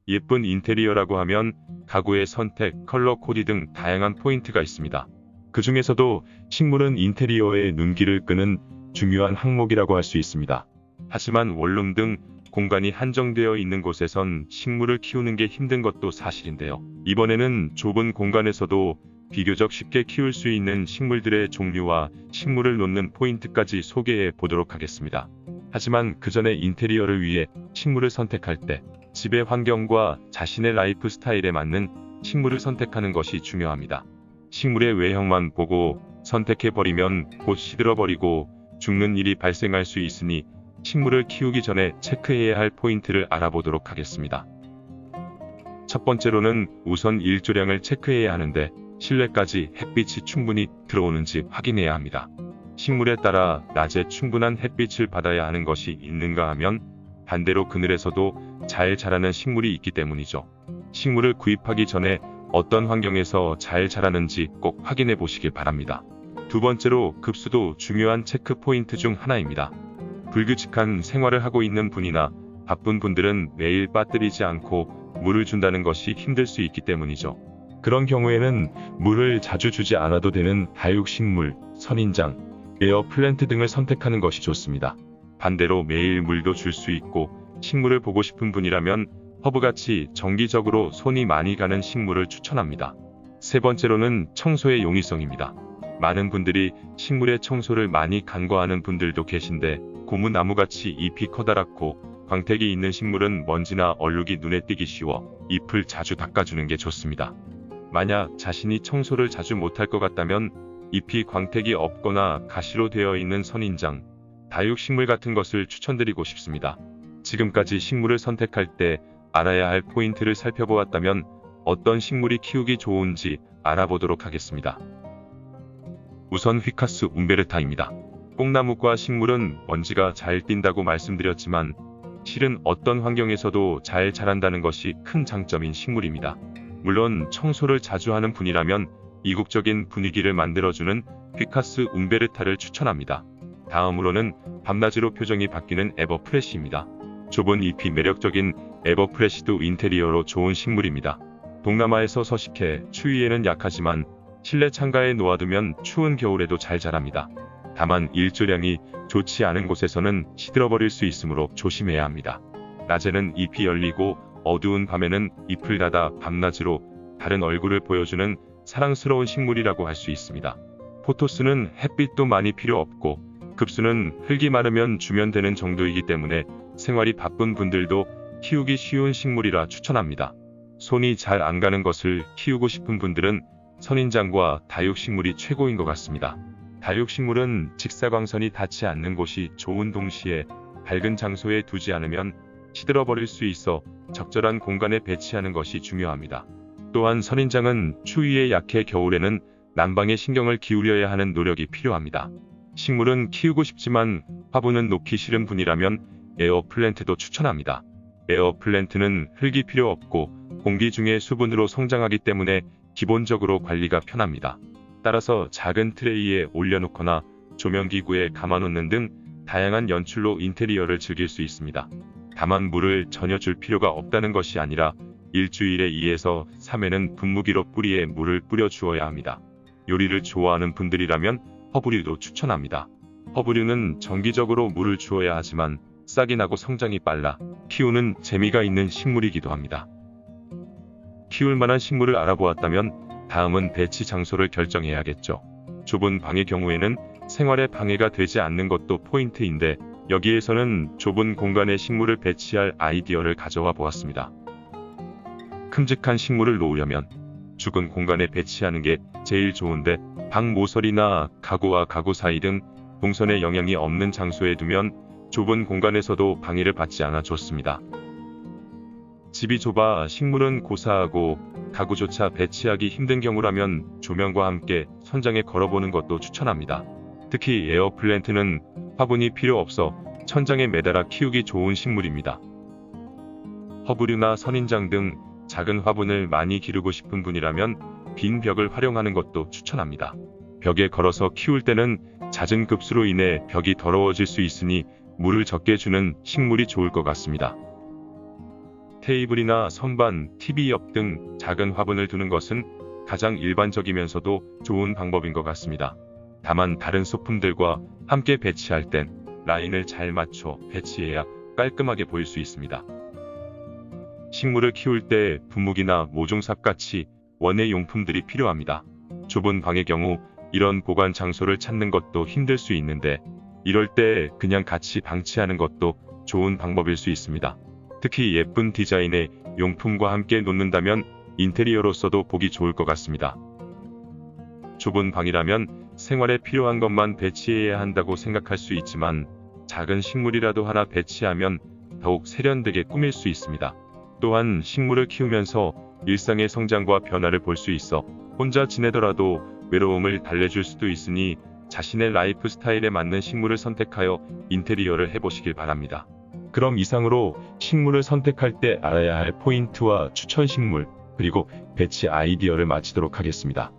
예쁜 인테리어라고 하면 가구의 선택, 컬러 코디 등 다양한 포인트가 있습니다. 그 중에서도 식물은 인테리어의 눈길을 끄는 중요한 항목이라고 할 수 있습니다. 하지만 원룸 등 공간이 한정되어 있는 곳에선 식물을 키우는 게 힘든 것도 사실인데요. 이번에는 좁은 공간에서도 비교적 쉽게 키울 수 있는 식물들의 종류와 식물을 놓는 포인트까지 소개해 보도록 하겠습니다. 하지만 그 전에 인테리어를 위해 식물을 선택할 때 집의 환경과 자신의 라이프 스타일에 맞는 식물을 선택하는 것이 중요합니다. 식물의 외형만 보고 선택해버리면 곧 시들어버리고 죽는 일이 발생할 수 있으니 식물을 키우기 전에 체크해야 할 포인트를 알아보도록 하겠습니다. 첫 번째로는 우선 일조량을 체크해야 하는데 실내까지 햇빛이 충분히 들어오는지 확인해야 합니다. 식물에 따라 낮에 충분한 햇빛을 받아야 하는 것이 있는가 하면 반대로 그늘에서도 잘 자라는 식물이 있기 때문이죠. 식물을 구입하기 전에 어떤 환경에서 잘 자라는지 꼭 확인해 보시길 바랍니다. 두 번째로 급수도 중요한 체크 포인트 중 하나입니다. 불규칙한 생활을 하고 있는 분이나 바쁜 분들은 매일 빠뜨리지 않고 물을 준다는 것이 힘들 수 있기 때문이죠. 그런 경우에는 물을 자주 주지 않아도 되는 다육식물, 선인장, 에어 플랜트 등을 선택하는 것이 좋습니다. 반대로 매일 물도 줄 수 있고 식물을 보고 싶은 분이라면 허브같이 정기적으로 손이 많이 가는 식물을 추천합니다. 세 번째로는 청소의 용이성입니다. 많은 분들이 식물의 청소를 많이 간과하는 분들도 계신데 고무나무같이 잎이 커다랗고 광택이 있는 식물은 먼지나 얼룩이 눈에 띄기 쉬워 잎을 자주 닦아주는 게 좋습니다. 만약 자신이 청소를 자주 못할 것 같다면 잎이 광택이 없거나 가시로 되어 있는 선인장, 다육식물 같은 것을 추천드리고 싶습니다. 지금까지 식물을 선택할 때 알아야 할 포인트를 살펴보았다면 어떤 식물이 키우기 좋은지 알아보도록 하겠습니다. 우선 휘카스 움베르타입니다. 뽕나무과 식물은 먼지가 잘 띈다고 말씀드렸지만 실은 어떤 환경에서도 잘 자란다는 것이 큰 장점인 식물입니다. 물론 청소를 자주 하는 분이라면 이국적인 분위기를 만들어주는 휘카스 움베르타를 추천합니다. 다음으로는 밤낮으로 표정이 바뀌는 에버프레시입니다. 좁은 잎이 매력적인 에버프레시도 인테리어로 좋은 식물입니다. 동남아에서 서식해 추위에는 약하지만 실내 창가에 놓아두면 추운 겨울에도 잘 자랍니다. 다만 일조량이 좋지 않은 곳에서는 시들어버릴 수 있으므로 조심해야 합니다. 낮에는 잎이 열리고 어두운 밤에는 잎을 닫아 밤낮으로 다른 얼굴을 보여주는 사랑스러운 식물이라고 할 수 있습니다. 포토스는 햇빛도 많이 필요 없고 급수는 흙이 마르면 주면 되는 정도이기 때문에 생활이 바쁜 분들도 키우기 쉬운 식물이라 추천합니다. 손이 잘 안 가는 것을 키우고 싶은 분들은 선인장과 다육식물이 최고인 것 같습니다. 다육식물은 직사광선이 닿지 않는 곳이 좋은 동시에 밝은 장소에 두지 않으면 시들어버릴 수 있어 적절한 공간에 배치하는 것이 중요합니다. 또한 선인장은 추위에 약해 겨울에는 난방에 신경을 기울여야 하는 노력이 필요합니다. 식물은 키우고 싶지만 화분은 놓기 싫은 분이라면 에어 플랜트도 추천합니다. 에어 플랜트는 흙이 필요 없고 공기 중의 수분으로 성장하기 때문에 기본적으로 관리가 편합니다. 따라서 작은 트레이에 올려놓거나 조명기구에 감아놓는 등 다양한 연출로 인테리어를 즐길 수 있습니다. 다만 물을 전혀 줄 필요가 없다는 것이 아니라 일주일에 2에서 3회는 분무기로 뿌리에 물을 뿌려 주어야 합니다. 요리를 좋아하는 분들이라면 허브류도 추천합니다. 허브류는 정기적으로 물을 주어야 하지만 싹이 나고 성장이 빨라 키우는 재미가 있는 식물이기도 합니다. 키울 만한 식물을 알아보았다면 다음은 배치 장소를 결정해야겠죠. 좁은 방의 경우에는 생활에 방해가 되지 않는 것도 포인트인데 여기에서는 좁은 공간에 식물을 배치할 아이디어를 가져와 보았습니다. 큼직한 식물을 놓으려면 죽은 공간에 배치하는 게 제일 좋은데 방 모서리나 가구와 가구 사이 등 동선에 영향이 없는 장소에 두면 좁은 공간에서도 방해를 받지 않아 좋습니다. 집이 좁아 식물은 고사하고 가구조차 배치하기 힘든 경우라면 조명과 함께 천장에 걸어보는 것도 추천합니다. 특히 에어 플랜트는 화분이 필요 없어 천장에 매달아 키우기 좋은 식물입니다. 허브류나 선인장 등 작은 화분을 많이 기르고 싶은 분이라면 빈 벽을 활용하는 것도 추천합니다. 벽에 걸어서 키울 때는 잦은 급수로 인해 벽이 더러워질 수 있으니 물을 적게 주는 식물이 좋을 것 같습니다. 테이블이나 선반, TV 옆 등 작은 화분을 두는 것은 가장 일반적이면서도 좋은 방법인 것 같습니다. 다만 다른 소품들과 함께 배치할 땐 라인을 잘 맞춰 배치해야 깔끔하게 보일 수 있습니다. 식물을 키울 때 분무기나 모종삽같이 원예 용품들이 필요합니다. 좁은 방의 경우 이런 보관 장소를 찾는 것도 힘들 수 있는데 이럴 때 그냥 같이 방치하는 것도 좋은 방법일 수 있습니다. 특히 예쁜 디자인의 용품과 함께 놓는다면 인테리어로서도 보기 좋을 것 같습니다. 좁은 방이라면 생활에 필요한 것만 배치해야 한다고 생각할 수 있지만 작은 식물이라도 하나 배치하면 더욱 세련되게 꾸밀 수 있습니다. 또한 식물을 키우면서 일상의 성장과 변화를 볼 수 있어 혼자 지내더라도 외로움을 달래줄 수도 있으니 자신의 라이프 스타일에 맞는 식물을 선택하여 인테리어를 해보시길 바랍니다. 그럼 이상으로 식물을 선택할 때 알아야 할 포인트와 추천 식물, 그리고 배치 아이디어를 마치도록 하겠습니다.